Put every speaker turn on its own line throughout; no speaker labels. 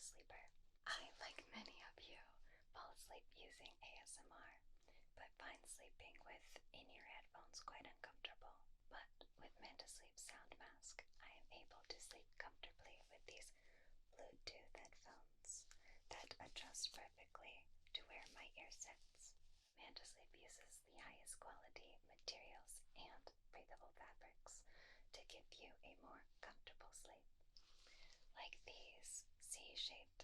sleeper. I, like many of you, fall asleep using ASMR, but find sleeping with in-ear headphones quite uncomfortable. But with Manta Sleep sound mask, I am able to sleep comfortably with these Bluetooth headphones that adjust perfectly to where my ear sits. Manta Sleep uses the highest quality materials and breathable fabrics to give you a more comfortable sleep. Like these C-shaped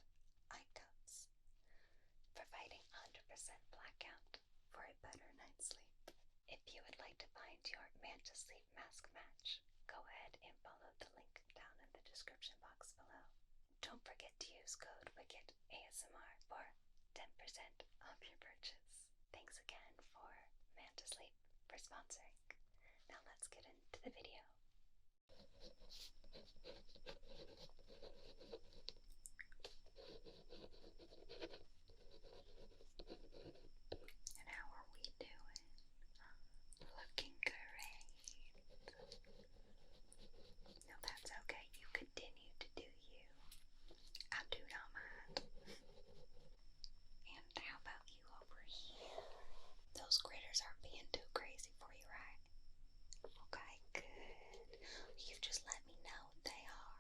eye cups, providing 100% blackout for a better night's sleep. If you would like to find your Manta Sleep mask match, go ahead and follow the link down in the description box below. Don't forget to use code WICKEDASMR for 10% off your purchase. Thanks again for Manta Sleep for sponsoring. Now let's get into the video. And how are we doing? Looking great. No, that's okay. You continue to do you. I do not mind. And how about you over here? Those critters aren't being too crazy for you, right? Okay, good. You just let me know if they are.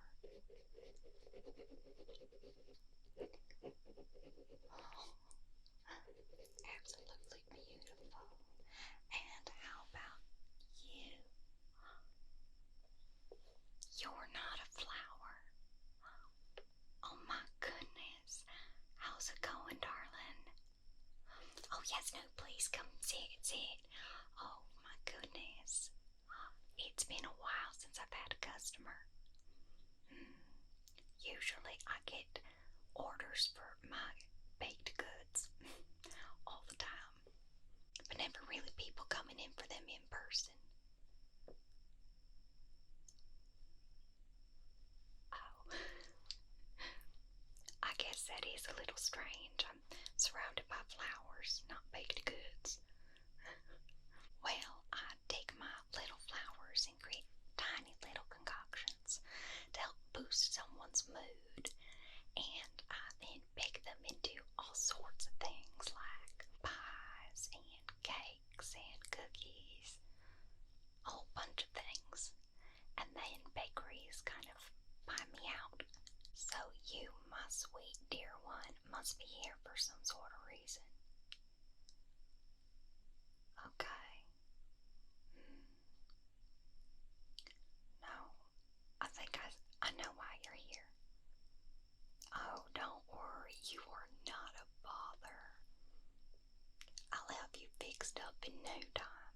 Oh, absolutely beautiful. And how about you? You're not a flower. Oh my goodness. How's it going, darling? Oh yes, no, please come sit. Oh my goodness. It's been a while since I've had a customer. Usually I get orders for my baked goods all the time, but never really people coming in for them in person. Oh, I guess that is a little strange. I'm surrounded by flowers, not baked goods. Well, I take my little flowers and create tiny little concoctions to help boost someone's mood, and I then bake them into all sorts of things like pies and cakes and cookies, a whole bunch of things, and then bakeries kind of buy me out. So you, my sweet dear one, must be here for some sort of reason. Okay. No, I think I know why you're here. Oh, don't worry, you are not a bother. I'll have you fixed up in no time.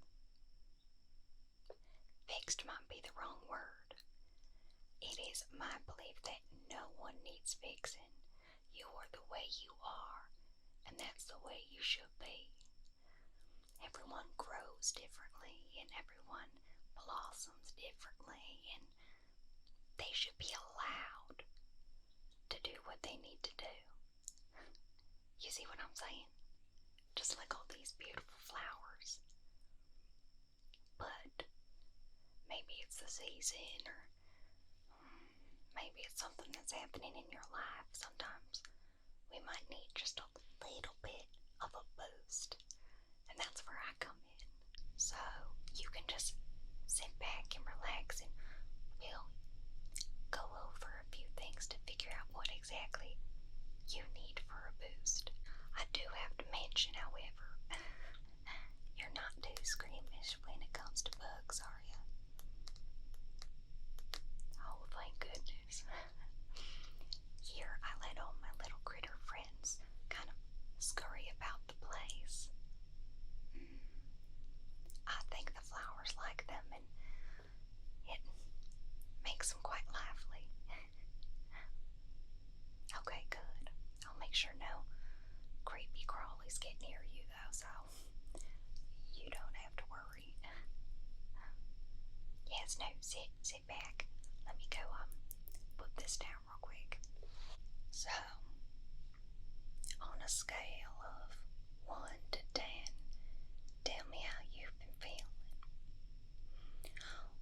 Fixed might be the wrong word. It is my belief that no one needs fixing. You are the way you are, and that's the way you should be. Everyone grows differently, and everyone blossoms differently, and they should be allowed to do what they need to do. You see what I'm saying? Just like all these beautiful flowers. But maybe it's the season, or maybe it's something that's happening in your life. Sometimes we might need just a little bit of a boost, and that's where I come in. So you can just sit back and relax, and we'll go over a few things to figure out what exactly you need for a boost. I do have to mention, however, you're not too squeamish when it comes to bugs, are you? Oh, thank goodness. Here, I let all my little critter friends kind of scurry about the place. I think the flowers like them, and it makes them quite lively. Okay, good. I'll make sure no creepy crawlies get near you, though, so you don't have to worry. Yes, no, sit back. Let me go put this down real quick. So, on a scale of 1 to 10, tell me how you've been feeling.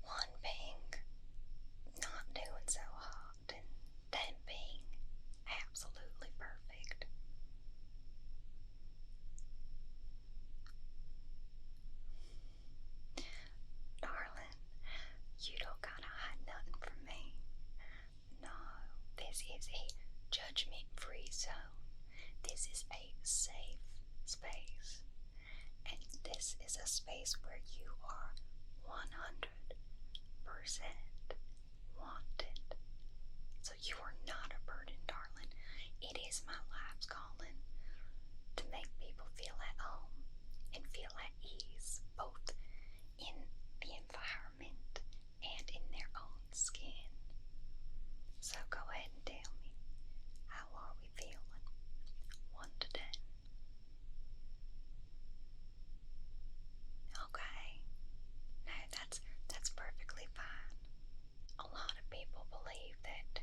1 being not doing so hot, and 10 being absolutely is a space where you are 100% wanted. So you are not a burden, darling. It is my life's calling to make people feel at home and feel at ease, both in the environment and in their own skin. So go ahead and tell me, how are we feeling? 1 to 10. Okay. No, that's perfectly fine. A lot of people believe that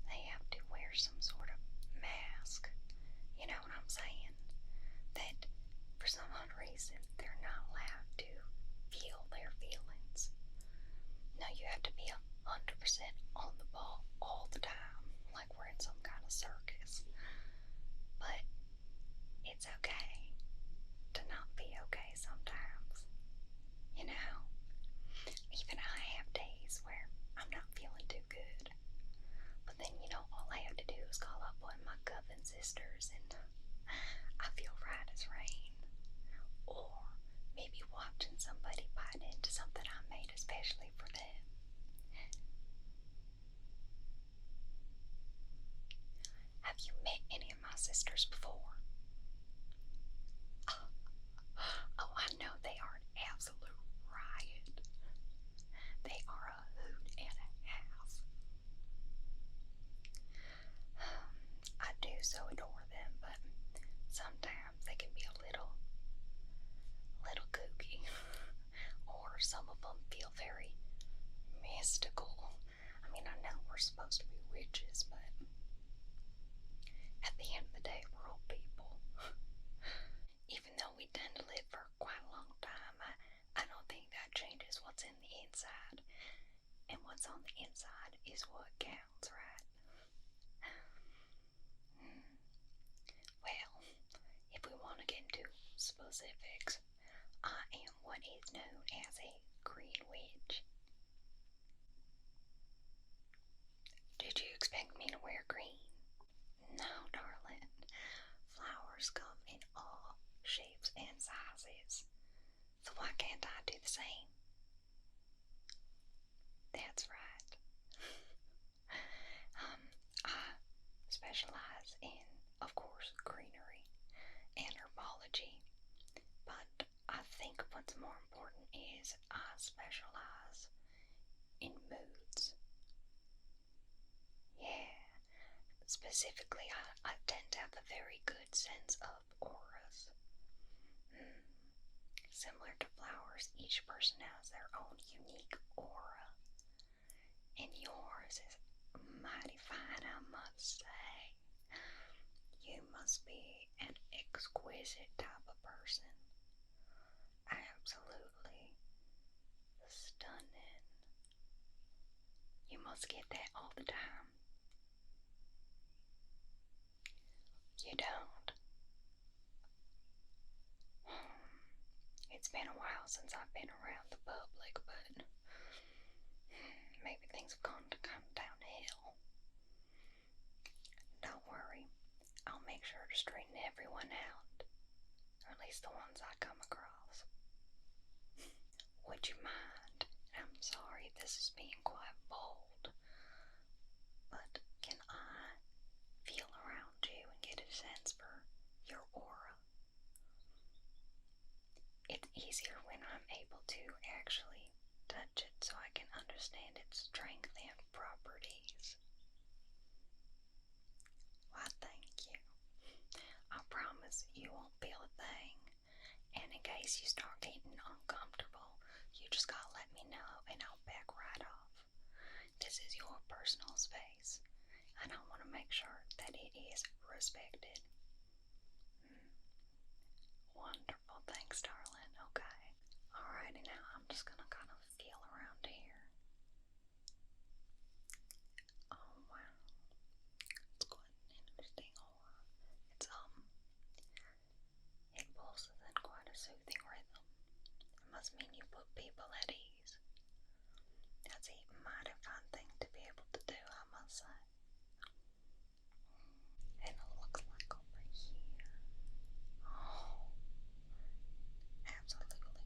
they have to wear some sort of mask. You know what I'm saying? That for some odd reason they're not allowed to feel their feelings. No, you have to be 100% on the ball all the time, like we're in some kind of circus. But it's okay to not be okay sometimes. You know, even I have days where I'm not feeling too good. But then, all I have to do is call up one of my coven sisters and I feel right as rain. Or maybe watching somebody bite into something I made especially for them. Have you met any of my sisters before? Oh, I know they are an absolute riot. They are a hoot and a half. I do so adore them, but sometimes they can be a little kooky. Or some of them feel very mystical. I mean, I know we're supposed to be witches, but at the end of the day, we're all people. Even though we tend to live for quite a long time, I don't think that changes what's in the inside. And what's on the inside is what counts, right? Well, if we want to get into specifics, I am what is known as a green witch. Did you expect me to wear green? No, darling. Flowers come in all shapes and sizes. So why can't I do the same? That's right. I specialize in, of course, greenery and herbology. But I think what's more important is I specialize in moods. Yeah. Specifically, I tend to have a very good sense of auras. Similar to flowers, each person has their own unique aura. And yours is mighty fine, I must say. You must be an exquisite type of person. Absolutely stunning. You must get that all the time. You don't. It's been a while since I've been around the public, but maybe things have gone kind of downhill. Don't worry, I'll make sure to straighten everyone out, or at least the ones I come across. Would you mind? I'm sorry this is being quite bold, but can I feel around you and get a sense for your aura? It's easier when I'm able to actually touch it so I can understand its strength and properties. Why, thank you. I promise you won't feel a thing. And in case you start getting uncomfortable, you just gotta let me know and I'll back right off. This is your personal space, and I want to make sure that it is respected. Wonderful, thanks, darling. Okay. Alrighty, now I'm just gonna kind of feel around here. Oh wow, it's quite an interesting aura. It pulses in quite a soothing rhythm. It must mean you put people at ease. That's a mighty fine thing to be able to do, I must say. And it looks like over here. Oh, absolutely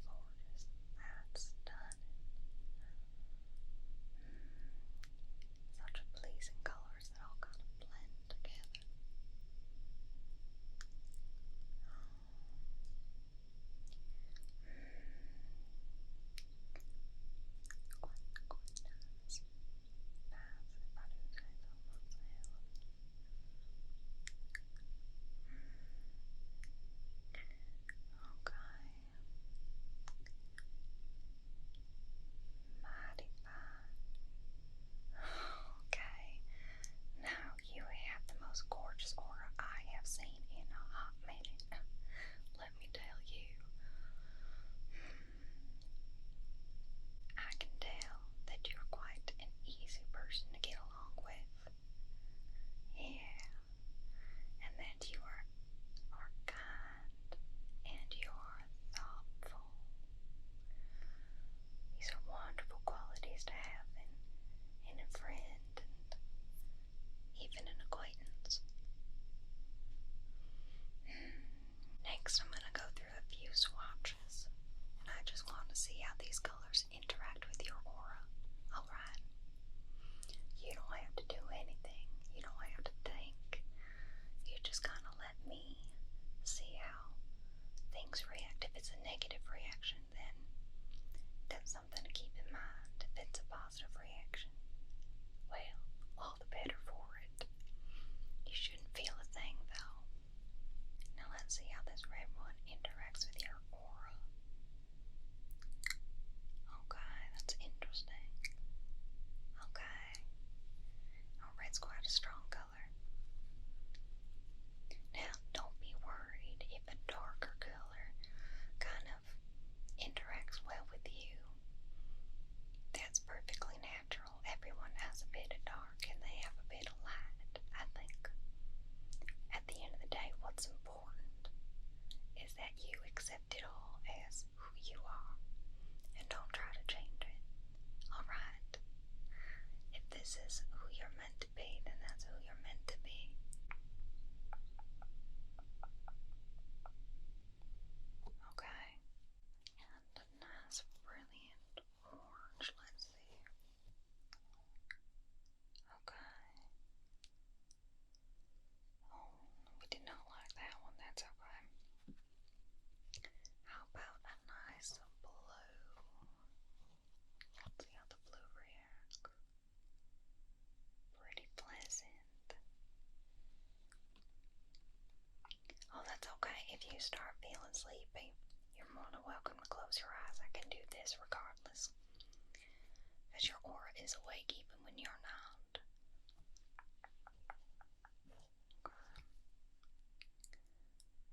negative reaction, then that's something to keep in mind. If it's a positive reaction, well, all the better for it. You shouldn't feel a thing, though. Now let's see how this red one interacts with your aura. Okay, that's interesting. Okay. Oh, red's quite a strong color. Now, don't be worried if a darker color kind of interacts well with you. That's perfectly natural. Everyone has a bit of dark and they have a bit of light. I think at the end of the day, what's important is that you accept it all as who you are and don't try to change it. Alright? If this is who you're meant to be, then that's who you're meant to be. Okay. And a nice, brilliant orange. Let's see. Okay. Oh, we did not like that one. That's okay. How about a nice blue? Let's see how the blue reacts. Pretty pleasant. Oh, that's okay. If you start feeling sleepy, you're more than welcome to close your eyes. I can do this regardless. Because your aura is awake even when you're not. Okay.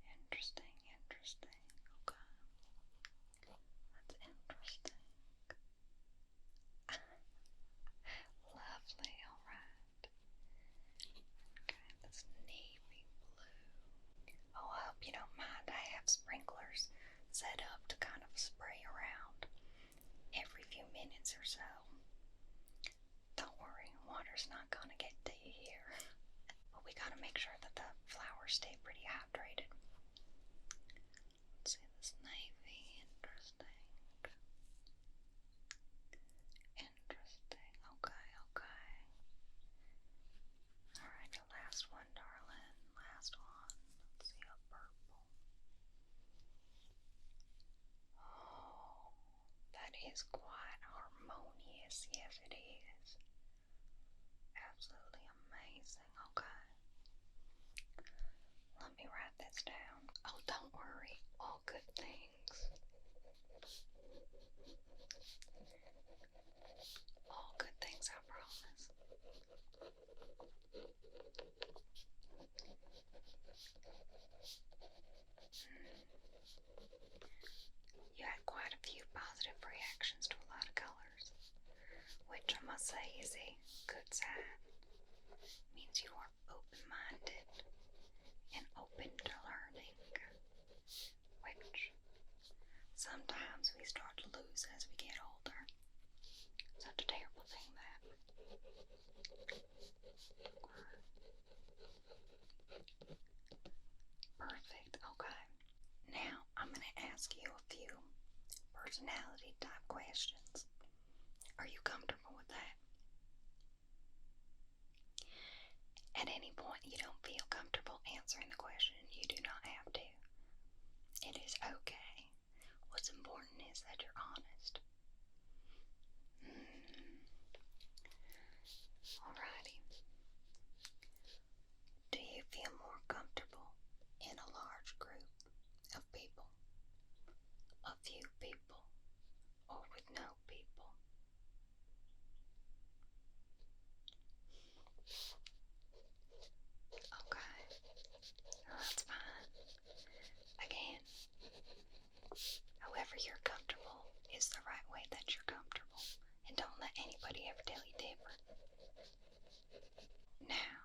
Interesting, interesting. Okay. That's interesting. Lovely, alright. Okay, this navy blue. Oh, I hope you don't mind. I have sprinklers set up to kind of spray around every few minutes or so. Don't worry, water's not gonna get to you here. But we gotta make sure that the flowers stay pretty hydrated. Let's see this navy. Interesting. Interesting. Okay, okay. Alright, the last one, darling. Last one. Let's see a purple. Oh, that is quite harmonious. Yes, it is. Absolutely amazing. Okay. Let me write this down. Oh, don't worry. All good things. All good things, I promise. You had quite a few positive reactions to a lot of colors, which I must say is a good sign. It means you are open-minded and open to learning, which sometimes we start to lose as we get older. Such a terrible thing, that. Perfect, okay. Now I'm going to ask you a few personality type questions. Are you comfortable with that? At any point you don't feel comfortable answering the question, you do not have to. It is okay. What's important is that you're honest. Alrighty. Do you feel more comfortable in a large group of people, a few people, or with no people? Okay, that's fine. Again, however you're comfortable is the right way that you're comfortable, and don't let anybody ever tell you different. Now,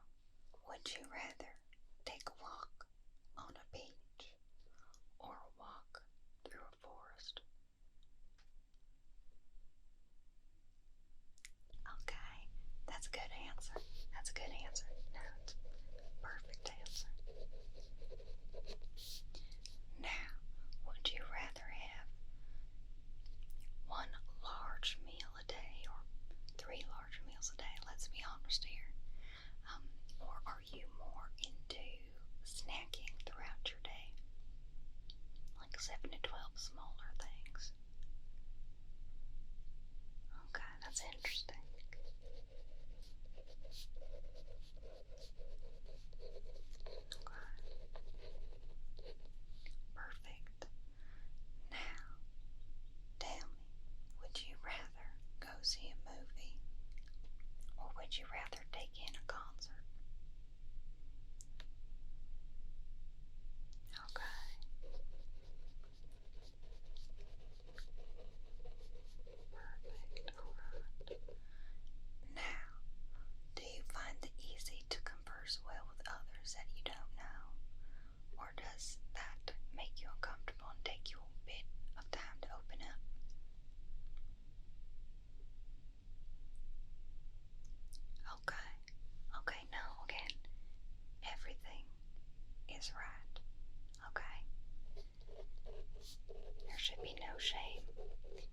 would you rather take a walk on a beach or a walk through a forest? Okay, that's a good answer. That's a good answer. No, it's a perfect answer. Now, would you rather have one large meal a day or 3 large meals a day? Let's be honest here. Or are you more into snack smaller things. Okay, that's interesting. Okay. Perfect. Now, tell me, would you rather go see a movie or would you rather take in a concert? Okay. Perfect. Alright. Now, do you find it easy to converse well with others that you don't know? Or does that make you uncomfortable and take you a bit of time to open up? Okay. Okay, no, again, everything is right. Okay? There should be no shame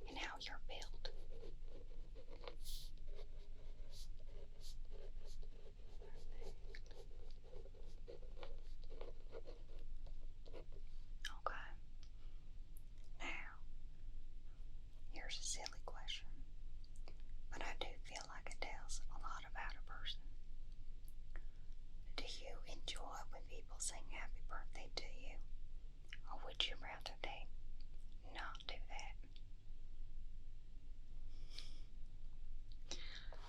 in how you're built. Okay. Now, here's a silly question, but I do feel like it tells a lot about a person. Do you enjoy when people sing happy birthday to you? Or would you rather they not do that?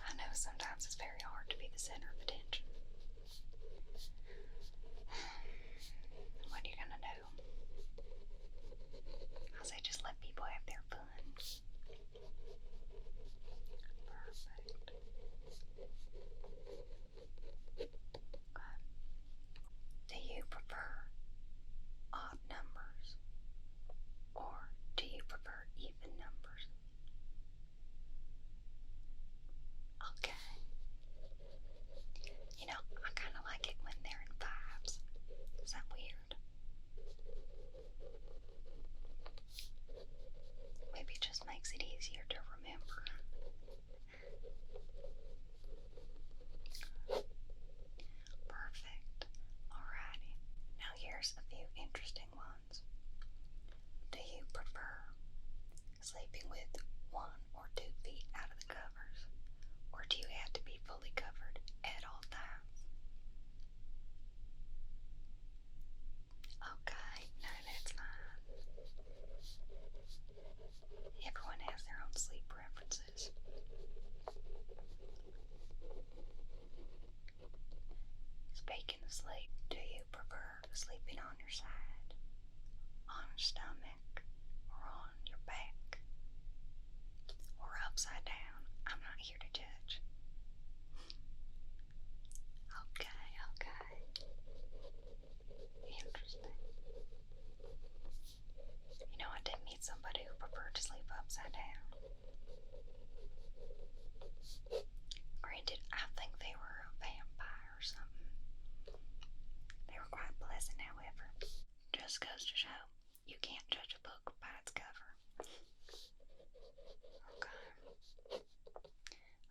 I know sometimes it's very hard to be the center of attention. What are you gonna do? I say just let people have their fun. Perfect. Okay. Do you prefer odd numbers or do you prefer even numbers? Okay. You know, I kind of like it when they're in fives. Is that weird? Maybe it just makes it easier to remember. Perfect. Alrighty. Now here's a few interesting ones. Do you prefer sleeping with 1 or 2 feet out of the covers? Or do you have to be fully covered at all times? Okay, no, that's fine. Everyone has their own sleep preferences. Speaking of sleep, do you prefer sleeping on your side, on your stomach, or on your back, or upside down? I'm not here to judge. Okay, okay. Interesting. You know, I did meet somebody who preferred to sleep upside down. Granted, I think they were a vampire or something. They were quite pleasant, however. Just goes to show, you can't judge a book by its cover. Okay.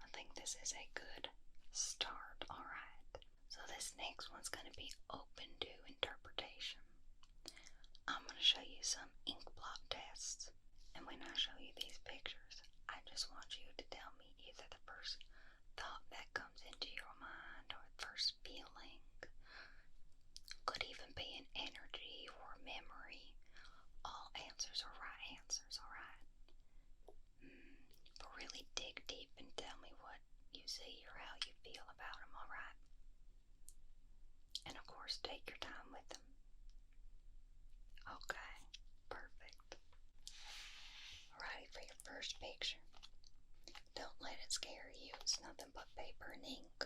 I think this is a good start, alright. So this next one's going to be open to interpretation. I'm going to show you some Inkblot tests. And when I show you these pictures, I just want you to tell me either the first thought that comes into your mind or the first feeling. Could even be an energy or a memory. All answers are right answers, alright? But really dig deep and tell me what you see or how you feel about them, alright? And of course, take your time with them. Okay, perfect. Alrighty, for your first picture. Don't let it scare you. It's nothing but paper and ink.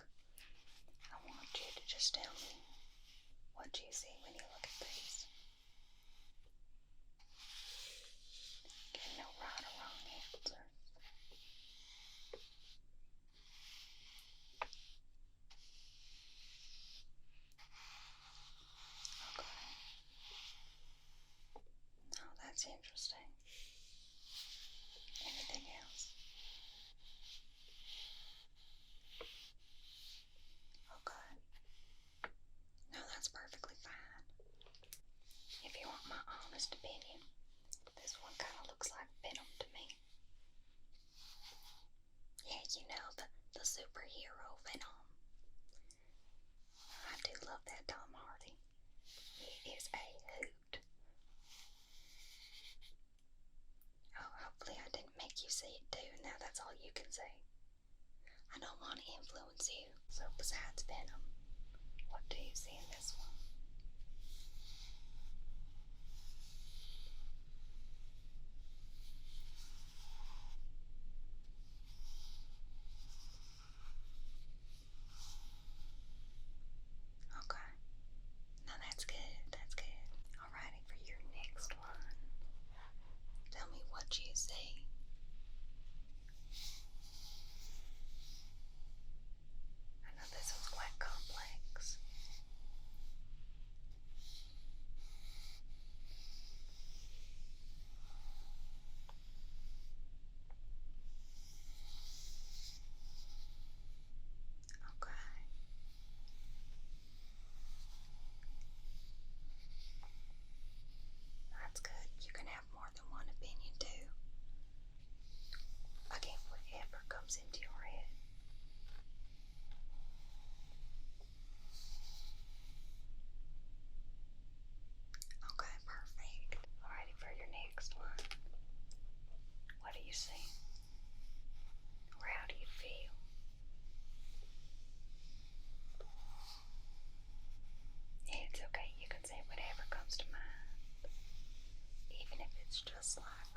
I want you to just tell me what you see when you look at these. Get no right or wrong answer. Okay. Oh, that's interesting. Anything else? Okay. No, that's perfectly fine. see it too, and now that's all you can see. I don't want to influence you, so besides Venom, what do you see in this one? Okay. No, that's good. That's good. Alrighty, for your next one, tell me what you see. I know this one's quite complex. Okay. That's good. You can have more than one opinion too. Again, whatever comes into your head. Okay, perfect. Alrighty, for your next one. What do you see? Or how do you feel? It's okay, you can say whatever comes to mind. Even if it's just like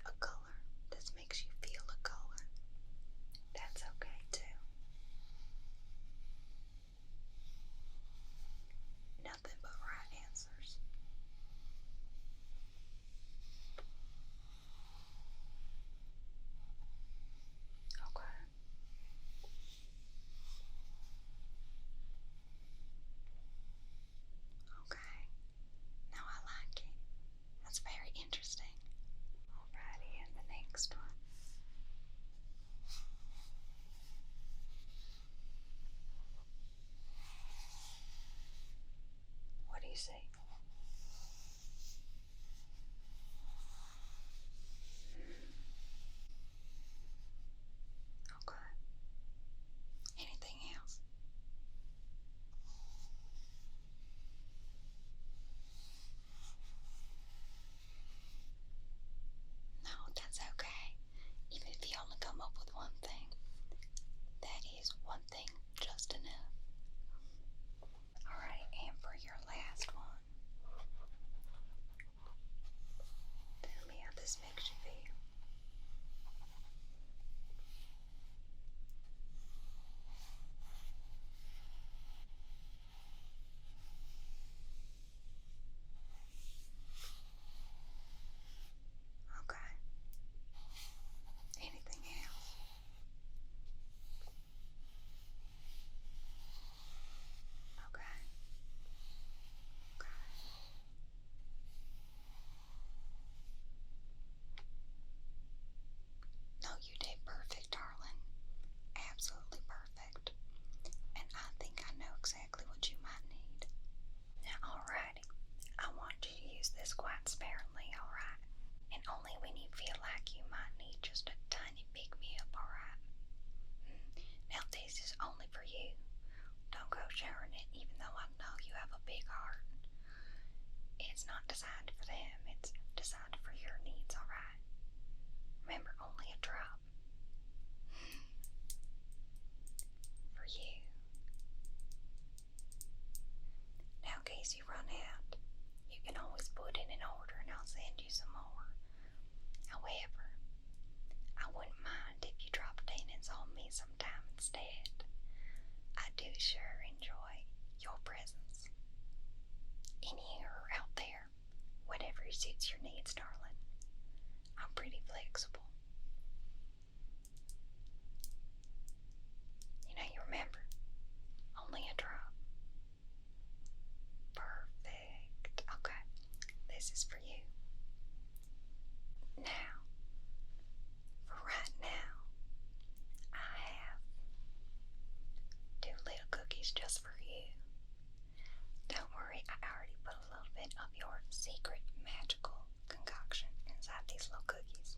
a color that makes you feel a color. That's okay too. Nothing but right answers. Okay. Okay. Now I like it. That's very interesting. Alrighty, and the next one. What do you see? Okay. Anything else? No, that's okay. Even if you only come up with one thing, that is one thing just enough. Alright, and for your last one, tell me how this makes you feel. Okay. Anything else? Okay. Okay. No, you did perfect, darling. Absolutely perfect. And I think I know exactly what you might need. Now, alrighty. I want you to use this quite sparingly, alright? And only when you feel like you might need just a tiny pick-me-up, alright? Now, this is only for you. Don't go sharing it, even though I know you have a big heart. It's not designed for them, it's designed for your needs, alright? Remember, only a drop. For you. Now, in case you run out, you can always put in an order and I'll send you some more. However, I wouldn't mind if you dropped in on me sometime instead. I do sure enjoy your presence. In here or out there, whatever suits your needs, darling. I'm pretty flexible. You remember, only a drop. Perfect. Okay, this is for you. Now, for right now, I have 2 little cookies just for you. Don't worry, I already put a little bit of your secret magical concoction inside these little cookies.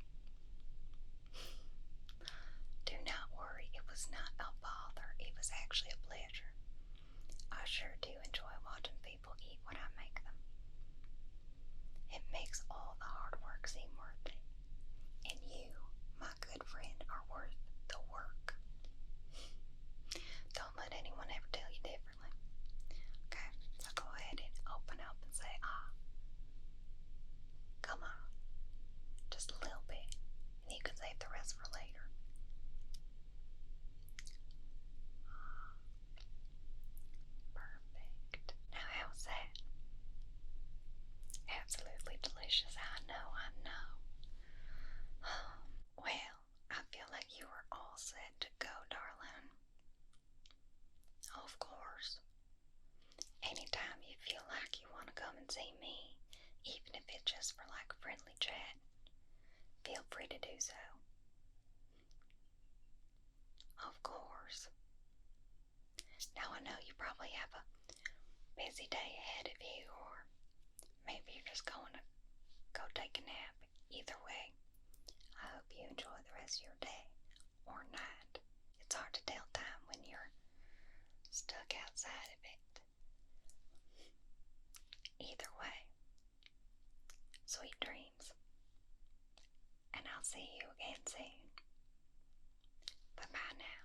feel free to do so. Of course. Now I know you probably have a busy day ahead of you, or maybe you're just going to go take a nap. Either way, I hope you enjoy the rest of your day or night. It's hard to tell time when you're stuck outside of it. Either way, sweet dreams. And I'll see you again soon. Bye-bye now.